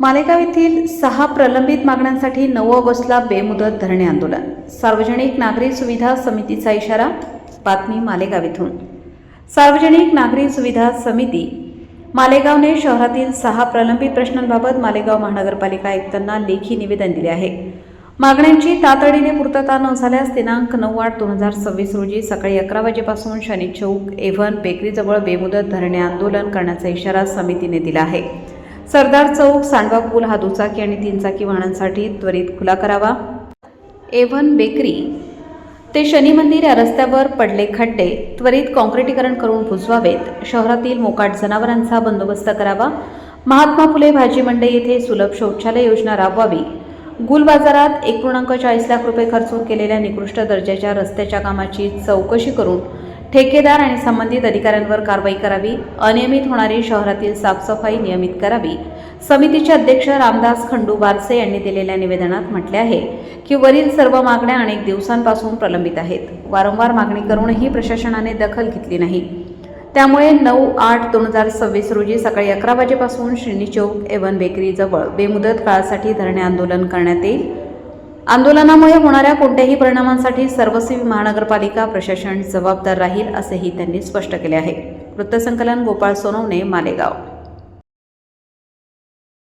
मालेगाव येथील 6 प्रलंबित मागण्यांसाठी 9 ऑगस्टला बेमुदत धरणे आंदोलन. सार्वजनिक नागरी सुविधा समितीचा इशारा. बातमी मालेगाव येथून. सार्वजनिक नागरी सुविधा समिती मालेगावने शहरातील 6 प्रलंबित प्रश्नांबाबत मालेगाव महानगरपालिका आयुक्तांना लेखी निवेदन दिले आहे. मागण्यांची तातडीने पूर्तता न झाल्यास दिनांक 9/8/2026 रोजी सकाळी 11 वाजेपासून शनी चौक एव्हन बेकरीजवळ बेमुदत धरणे आंदोलन करण्याचा इशारा समितीने दिला आहे. सरदार चौक, सांडवा पूल हा दुचाकी आणि 3 चाकी वाहनांसाठी त्वरित खुला करावा. एव्हन बेकरी ते शनी मंदिर या रस्त्यावर पडले खड्डे त्वरित काँक्रिटीकरण करून बुजवावेत. शहरातील मोकाट जनावरांचा बंदोबस्त करावा. महात्मा फुले भाजी मंडई येथे सुलभ शौचालय योजना राबवावी. गुल बाजारात 1.40 लाख रुपये खर्चून केलेल्या निकृष्ट दर्जाच्या रस्त्याच्या कामाची चौकशी करून ठेकेदार आणि संबंधित अधिकाऱ्यांवर कारवाई करावी. अनियमित होणारी शहरातील साफसफाई नियमित करावी. समितीचे अध्यक्ष रामदास खंडू बारसे यांनी दिलेल्या निवेदनात म्हटले आहे की वरील सर्व मागण्या अनेक दिवसांपासून प्रलंबित आहेत. वारंवार मागणी करूनही प्रशासनाने दखल घेतली नाही. त्यामुळे 9/8/2026 रोजी सकाळी 11 वाजेपासून श्रीनी चौक एव्हन बेकरी जवळ बेमुदत काळासाठी धरणे आंदोलन करण्यात येईल. आंदोलनामुळे होणाऱ्या कोणत्याही परिणामांसाठी सर्वस्वी महानगरपालिका प्रशासन जबाबदार राहील असेही त्यांनी स्पष्ट केले आहे. वृत्तसंकलन गोपाळ सोनवणे, मालेगाव.